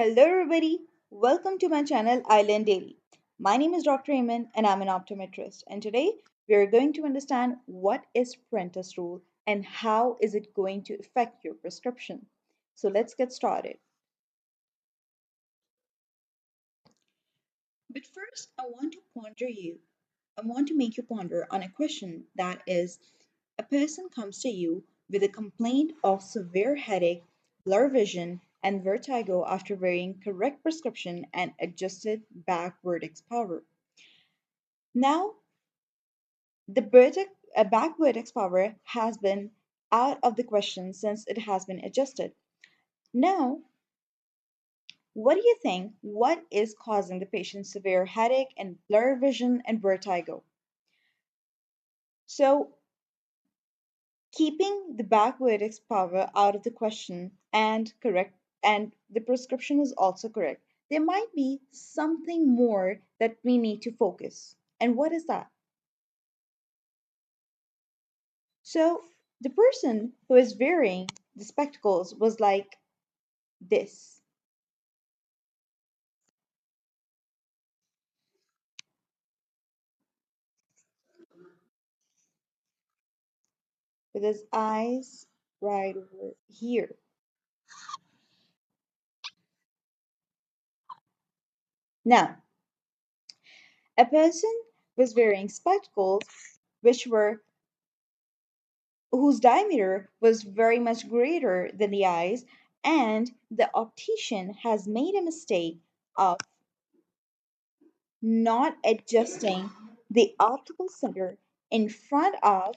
Hello, everybody. Welcome to my channel, Island Daily. My name is Dr. Amen, and I'm an optometrist. And today we are going to understand what is Prentice Rule and how is it going to affect your prescription. So let's get started. But first, I want to make you ponder on a question that is a person comes to you with a complaint of severe headache, blur vision, and vertigo after wearing correct prescription and adjusted back vertex power. Now, the back vertex power has been out of the question since it has been adjusted. Now, what do you think? What is causing the patient's severe headache and blur vision and vertigo? So, keeping the back vertex power out of the question and correct, and the prescription is also correct, there might be something more that we need to focus. And what is that? So, the person who is wearing the spectacles was like this, with his eyes right over here. Now, a person was wearing spectacles which were whose diameter was very much greater than the eyes, and the optician has made a mistake of not adjusting the optical center in front of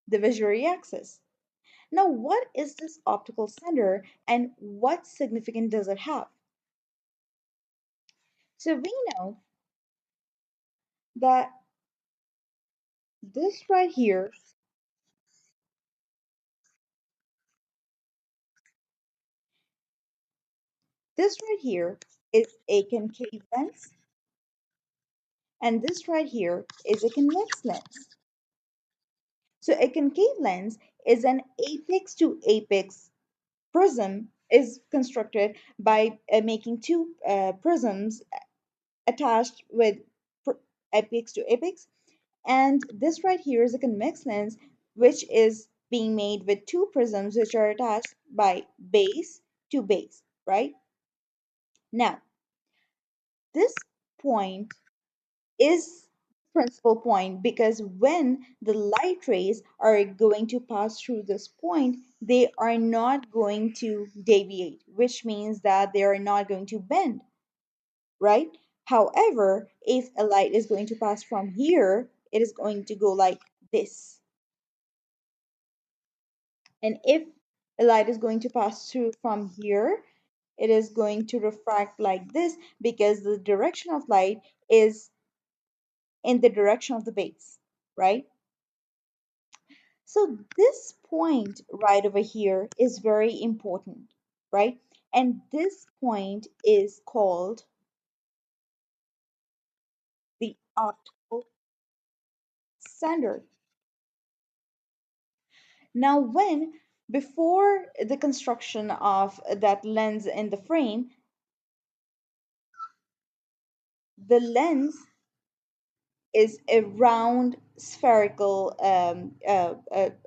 the visual axis. Now, what is this optical center and what significance does it have? So we know that this right here, this right here is a concave lens, and this right here is a convex lens. So a concave lens is an apex to apex prism is constructed by making two prisms attached with apex to apex. And this right here is a convex lens, which is being made with two prisms which are attached by base to base, right? Now, this point is principal point because when the light rays are going to pass through this point, they are not going to deviate, which means that they are not going to bend, right? However, if a light is going to pass from here, it is going to go like this. And if a light is going to pass through from here, it is going to refract like this because the direction of light is in the direction of the base, right? So this point right over here is very important, right? And this point is called the optical center. Now, when before the construction of that lens in the frame, the lens is a round spherical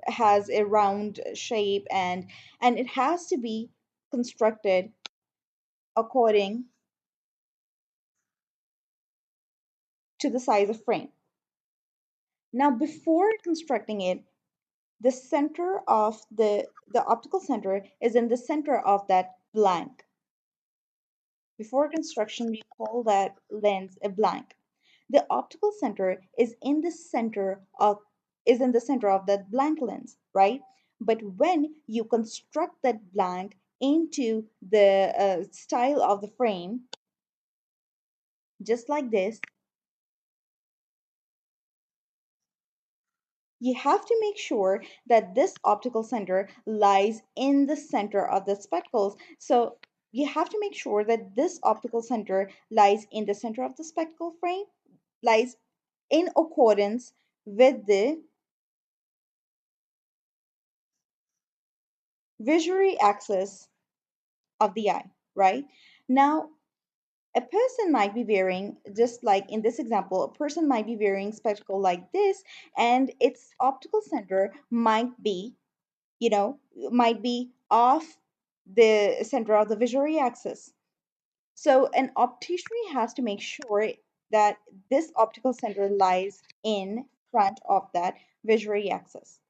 has a round shape, and it has to be constructed according to the size of frame. Now, before constructing it, the center of the optical center is in the center of that blank. Before construction, we call that lens a blank. The optical center is in the center of that blank lens, right? But when you construct that blank into the style of the frame, just like this, you have to make sure that this optical center lies in the center of the spectacles. So you have to make sure that this optical center lies in the center of the spectacle frame, lies in accordance with the visual axis of the eye. right? Now, a person might be wearing, just like in this example, a person might be wearing spectacle like this, and its optical center might be, you know, might be off the center of the visual axis. So an optician has to make sure that this optical center lies in front of that visual axis.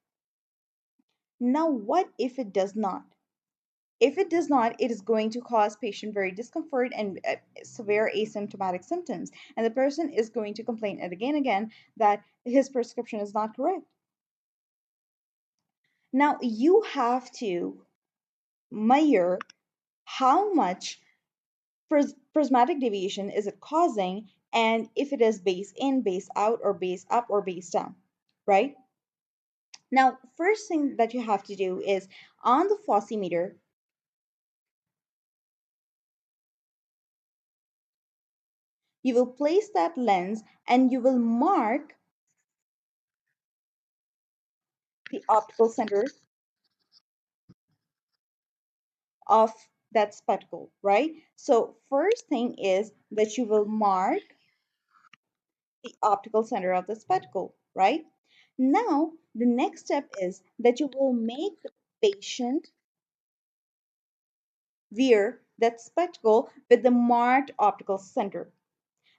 Now, what if it does not? If it does not, it is going to cause patient very discomfort and severe asymptomatic symptoms. And the person is going to complain again and again that his prescription is not correct. Now, you have to measure how much prismatic deviation is it causing, and if it is base in, base out, or base up, or base down, right? Now, first thing that you have to do is on the Fossimeter, you will place that lens and you will mark the optical center of that spectacle, right? So first thing is that you will mark the optical center of the spectacle, right? Now, the next step is that you will make the patient wear that spectacle with the marked optical center.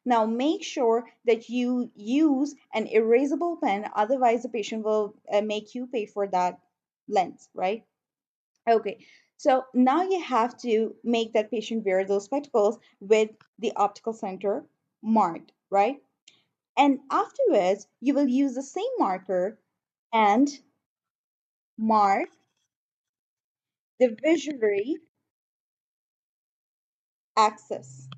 Now, make sure that you use an erasable pen, otherwise, the patient will make you pay for that lens, right? Okay, so now you have to make that patient wear those spectacles with the optical center marked, right? And afterwards, you will use the same marker and mark the visual axis,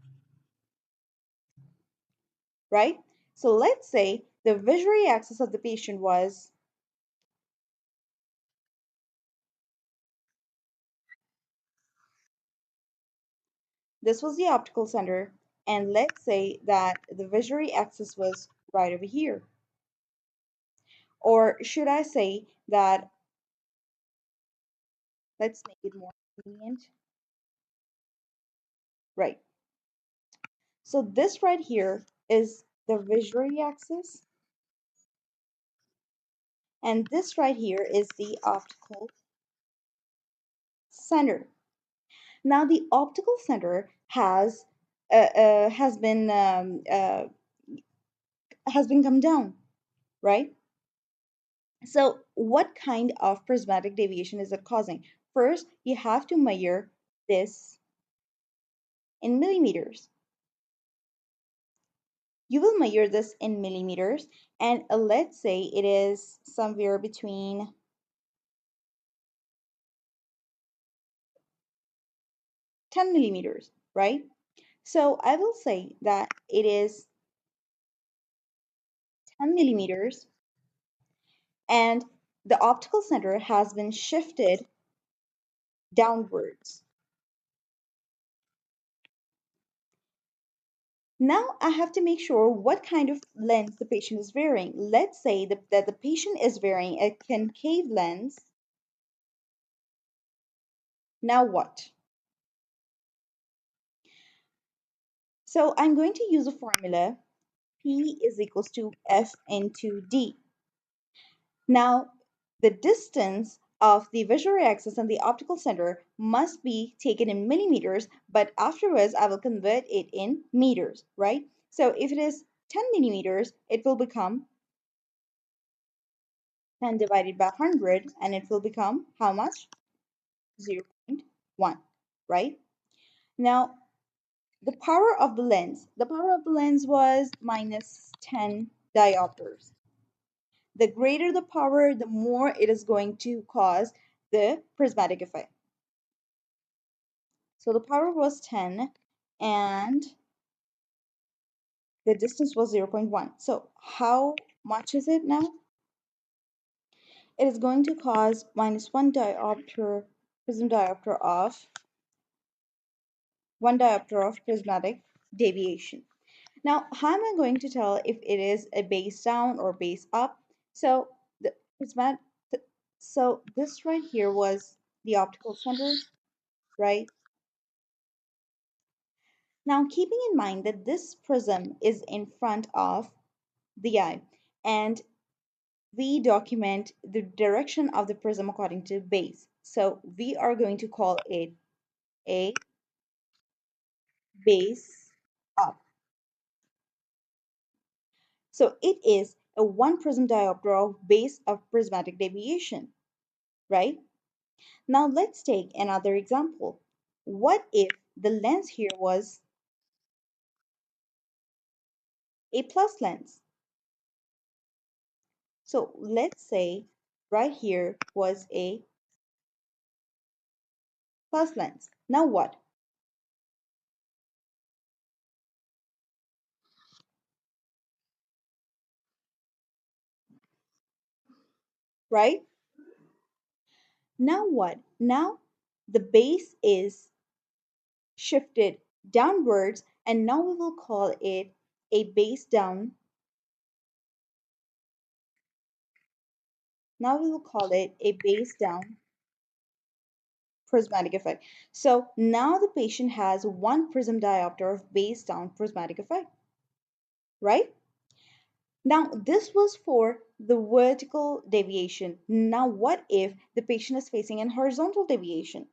right? So let's say the visual axis of the patient was, this was the optical center, and let's say that the visual axis was right over here. Or should I say that, let's make it more convenient, right? So this right here is the visual axis, and this right here is the optical center. Now the optical center has been come down, right? So what kind of prismatic deviation is it causing? First, you have to measure this in millimeters. You will measure this in millimeters, and let's say it is somewhere between 10 millimeters, right? So I will say that it is 10 millimeters, and the optical center has been shifted downwards. Now I have to make sure what kind of lens the patient is wearing. Let's say that the patient is wearing a concave lens. Now what? So I'm going to use a formula. P is equals to F into D. Now, the distance of the visual axis and the optical center must be taken in millimeters, but afterwards I will convert it in meters, right? So if it is 10 millimeters, it will become 10 divided by 100, and it will become how much? 0.1, right? Now, the power of the lens was minus 10 diopters. The greater the power, the more it is going to cause the prismatic effect. So the power was 10 and the distance was 0.1. So how much is it now? It is going to cause minus 1 diopter, prism diopter of 1 diopter of prismatic deviation. Now, how am I going to tell if it is a base down or base up? So the prismatic, so this right here was the optical center, right? Now, keeping in mind that this prism is in front of the eye, and we document the direction of the prism according to base. So we are going to call it a base up. So it is a one prism diopter of base of prismatic deviation, right? Now let's take another example. What if the lens here was a plus lens? So let's say right here was a plus lens. Now what? Right? Now what? Now the base is shifted downwards, and now we will call it a base down. Now we will call it a base down prismatic effect. So now the patient has one prism diopter of base down prismatic effect, right? Now this was for the vertical deviation. Now what if the patient is facing an horizontal deviation?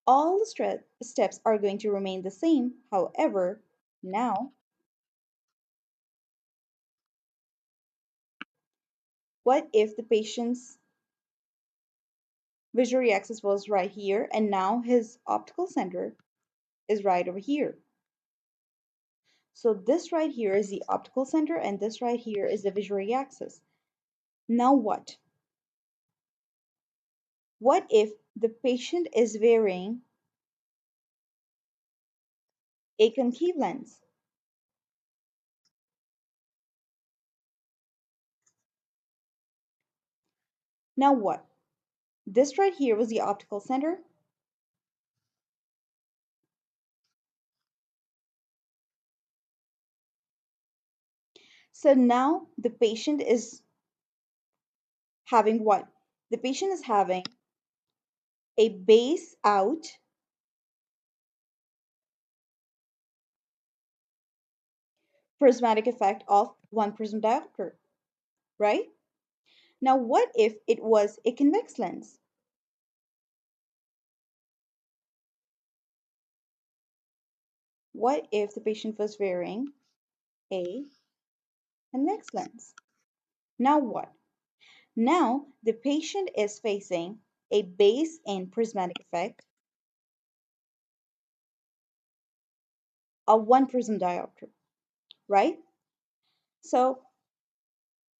All the steps are going to remain the same. However, now what if the patient's visual axis was right here and now his optical center is right over here? So this right here is the optical center and this right here is the visual axis. Now what? What if the patient is wearing a concave lens? Now what? This right here was the optical center. So now the patient is having what? The patient is having a base out prismatic effect of one prism diopter, right? Now what if it was a convex lens? What if the patient was wearing a convex lens? Now what? Now the patient is facing a base and prismatic effect of one prism diopter, right? So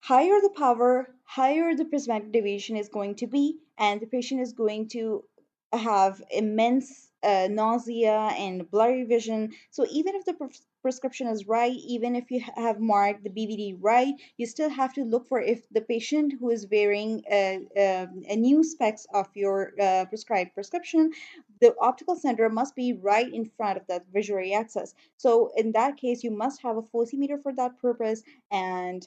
higher the power, higher the prismatic deviation is going to be, and the patient is going to have immense nausea and blurry vision. So even if the prescription is right, even if you have marked the BVD right, you still have to look for if the patient who is wearing a new specs of your prescribed prescription, the optical center must be right in front of that visual axis. So in that case, you must have a photometer for that purpose, and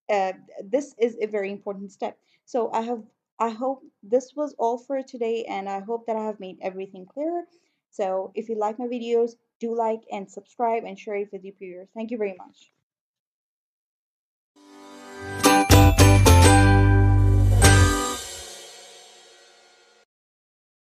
uh, this is a very important step. So I hope this was all for today, and I hope that I have made everything clearer. So if you like my videos, do like and subscribe and share it with your peers. Thank you very much.